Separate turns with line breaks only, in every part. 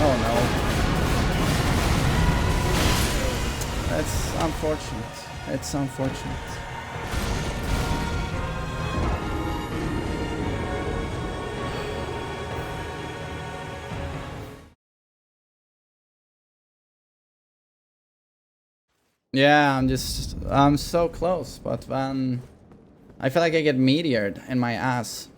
Oh no. That's unfortunate. It's unfortunate. Yeah, I'm so close, but then I feel like I get meteored in my ass.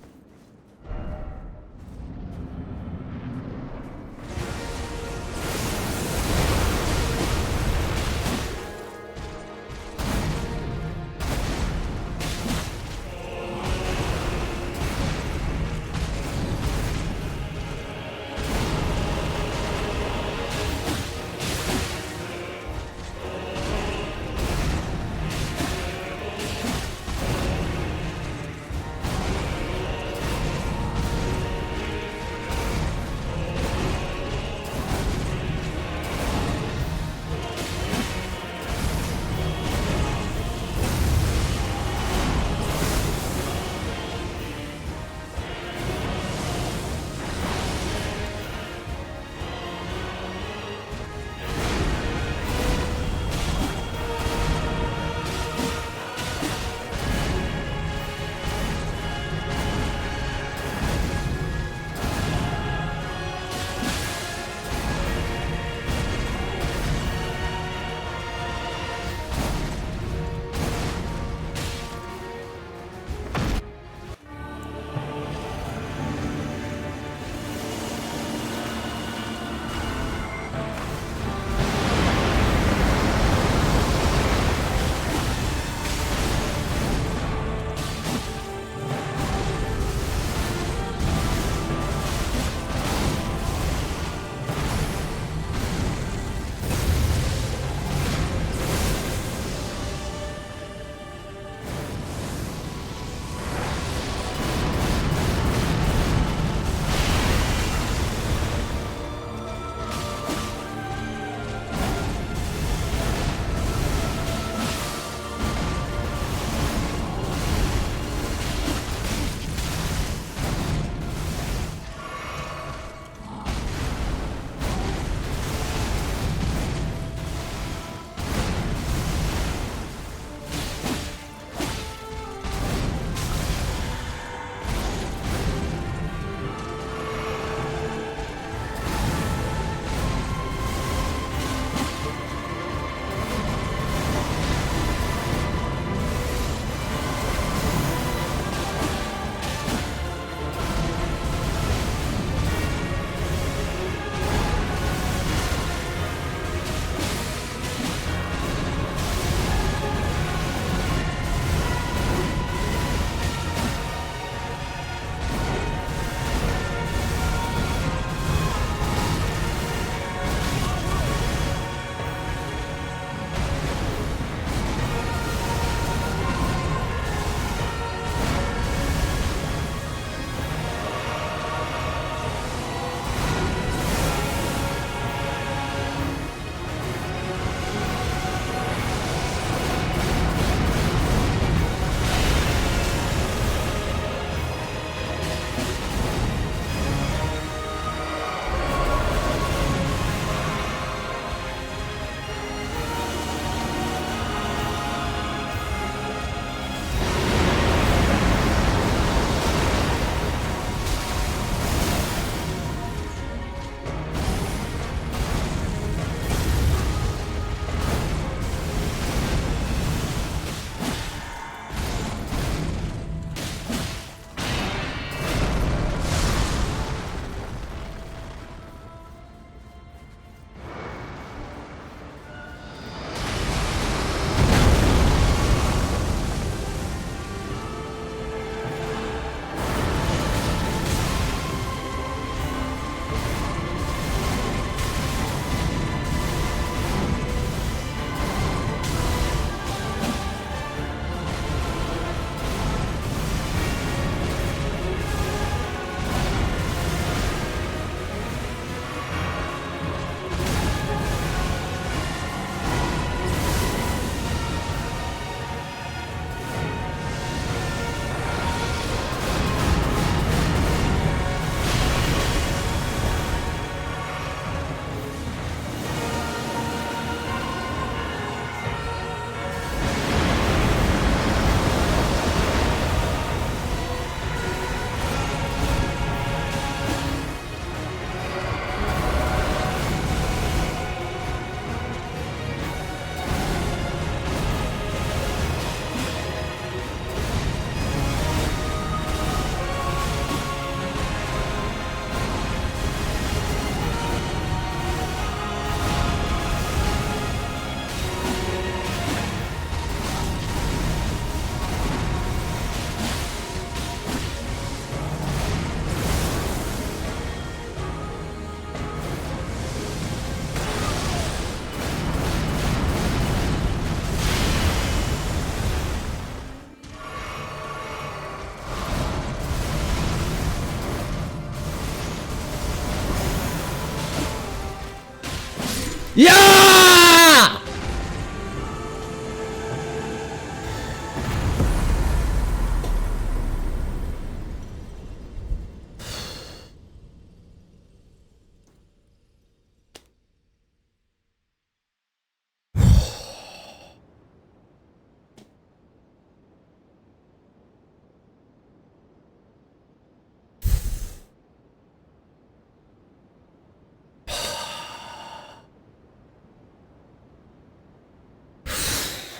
Yeah!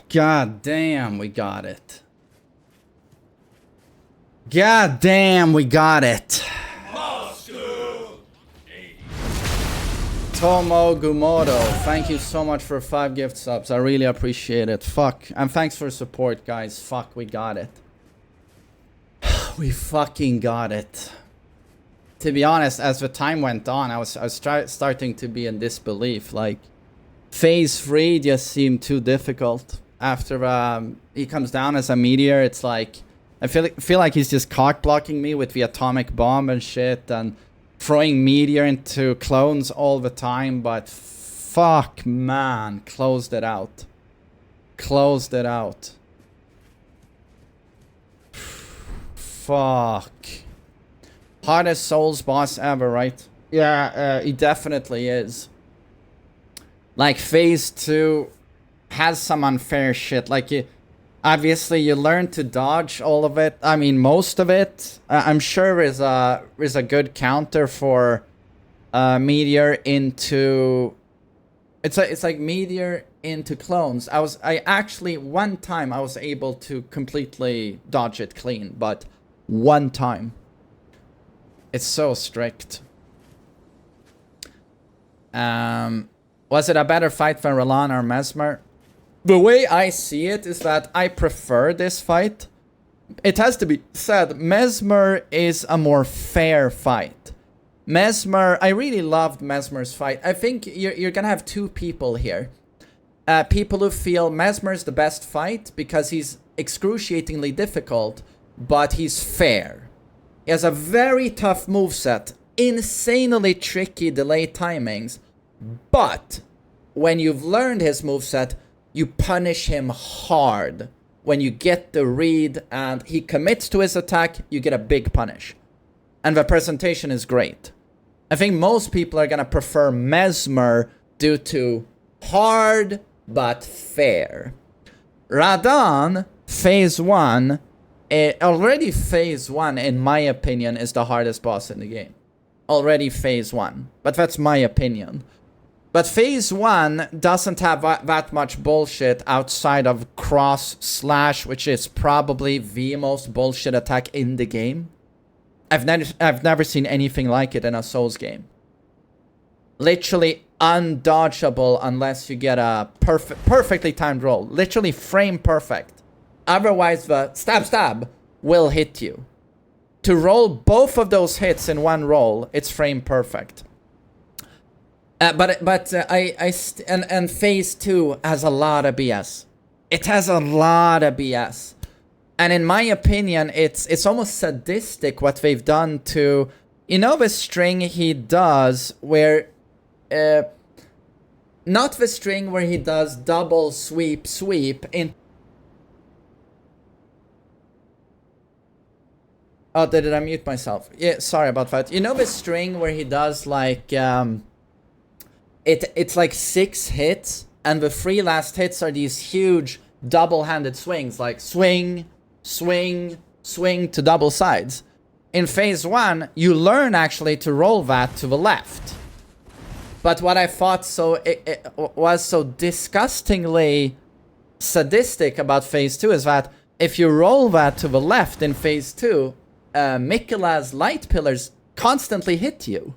God damn, we got it. God damn, we got it. Tomo Gumodo, thank you so much for 5 gift subs. I really appreciate it. Fuck. And thanks for support, guys. Fuck, we got it. We fucking got it. To be honest, as the time went on, I was starting to be in disbelief. Like, phase 3 just seemed too difficult. After he comes down as a meteor, it's like I feel like he's just cock blocking me with the atomic bomb and shit, and throwing meteor into clones all the time. But fuck, man, closed it out. Closed it out. Fuck. Hardest Souls boss ever, right? Yeah, he definitely is. Like, phase 2 has some unfair shit. Like, obviously you learn to dodge all of it. I mean, most of it. I'm sure is a good counter for meteor into. It's like meteor into clones. I actually one time I was able to completely dodge it clean, but one time. It's so strict. Was it a better fight than Radhan or Mesmer? The way I see it is that I prefer this fight. It has to be said, Mesmer is a more fair fight. Mesmer, I really loved Mesmer's fight. I think you're gonna have two people here. People who feel Mesmer's the best fight because he's excruciatingly difficult, but he's fair. He has a very tough moveset, insanely tricky delay timings, but when you've learned his moveset, you punish him hard. When you get the read and he commits to his attack, you get a big punish. And the presentation is great. I think most people are gonna prefer Mesmer due to hard but fair. Radhan, phase 1, already phase 1 in my opinion is the hardest boss in the game. Already phase 1, but that's my opinion. But phase 1 doesn't have that much bullshit outside of cross slash, which is probably the most bullshit attack in the game. I've never seen anything like it in a Souls game. Literally undodgeable unless you get a perfectly timed roll. Literally frame perfect. Otherwise the stab will hit you. To roll both of those hits in one roll, it's frame perfect. And phase 2 has a lot of BS. It has a lot of BS. And in my opinion, it's almost sadistic what they've done to, you know, the string he does where, not the string where he does double sweep in. Oh, did I mute myself? Yeah, sorry about that. You know the string where he does like, it's like 6 hits, and the 3 last hits are these huge double-handed swings, like swing, swing, swing to double sides. In phase 1, you learn actually to roll that to the left. But what I thought was so disgustingly sadistic about phase 2 is that if you roll that to the left in phase 2, Miquela's light pillars constantly hit you.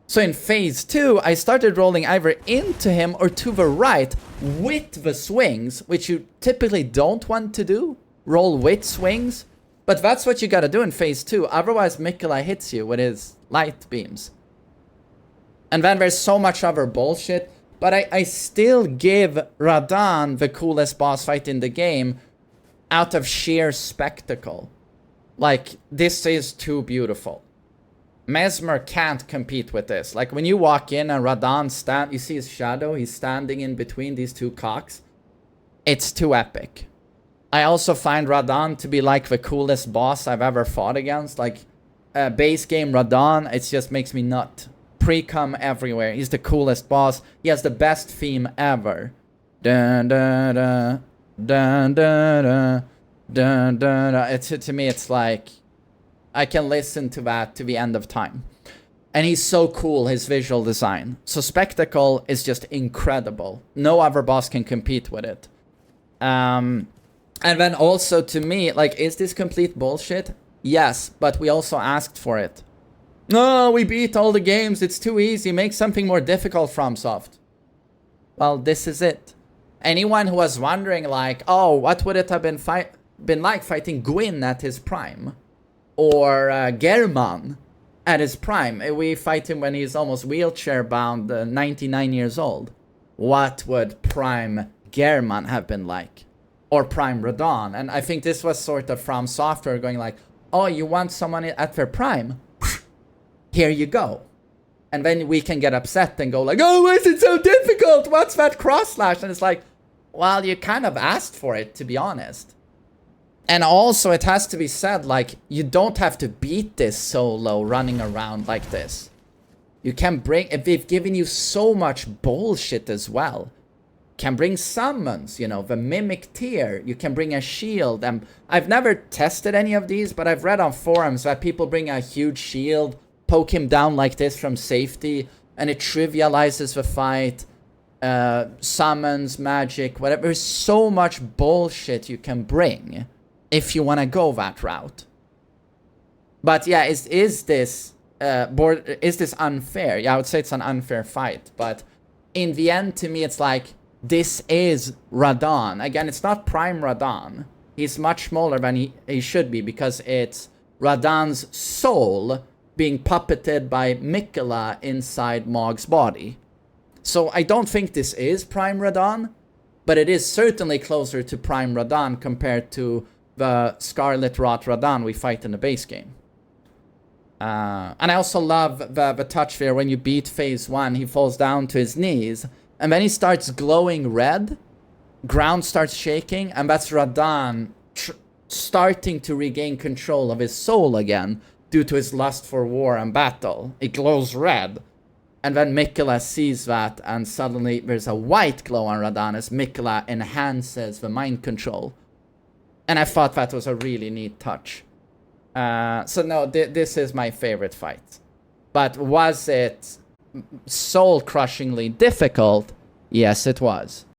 So in phase 2, I started rolling either into him or to the right with the swings, which you typically don't want to do. Roll with swings. But that's what you gotta do in phase 2, otherwise Miquela hits you with his light beams. And then there's so much other bullshit, but I still give Radhan the coolest boss fight in the game out of sheer spectacle. Like, this is too beautiful. Mesmer can't compete with this. Like, when you walk in and Radhan you see his shadow, he's standing in between these two cocks. It's too epic. I also find Radhan to be like the coolest boss I've ever fought against. Like, base game Radhan, it just makes me nut. Pre-cum everywhere. He's the coolest boss. He has the best theme ever. Dun dun dun dun dun dun dun dun. To me, it's like I can listen to that to the end of time. And he's so cool, his visual design. So Spectacle is just incredible. No other boss can compete with it. And then also to me, like, is this complete bullshit? Yes, but we also asked for it. No, we beat all the games, it's too easy, make something more difficult, FromSoft. Well, this is it. Anyone who was wondering, like, oh, what would it have been like fighting Gwyn at his prime? Or German at his prime? We fight him when he's almost wheelchair-bound, 99 years old. What would prime German have been like? Or prime Radhan? And I think this was sort of From Software going like, oh, you want someone at their prime? Here you go. And then we can get upset and go like, oh, why is it so difficult? What's that cross slash? And it's like, well, you kind of asked for it, to be honest. And also, it has to be said, like, you don't have to beat this solo running around like this. You can bring, if they've given you so much bullshit as well. Can bring summons, you know, the mimic tier. You can bring a shield. And I've never tested any of these, but I've read on forums that people bring a huge shield, poke him down like this from safety, and it trivializes the fight. Summons, magic, whatever. There's so much bullshit you can bring if you want to go that route. But yeah, is this unfair? Yeah, I would say it's an unfair fight. But in the end, to me, it's like, this is Radhan. Again, it's not Prime Radhan. He's much smaller than he should be, because it's Radhan's soul being puppeted by Mikela inside Mog's body. So I don't think this is Prime Radhan, but it is certainly closer to Prime Radhan compared to the Scarlet Rot Radhan we fight in the base game. And I also love the touch there when you beat phase 1, he falls down to his knees, and then he starts glowing red, ground starts shaking, and that's Radhan starting to regain control of his soul again due to his lust for war and battle. It glows red. And then Mikela sees that, and suddenly there's a white glow on Radhan as Mikela enhances the mind control. And I thought that was a really neat touch. So no, this is my favorite fight. But was it soul-crushingly difficult? Yes, it was.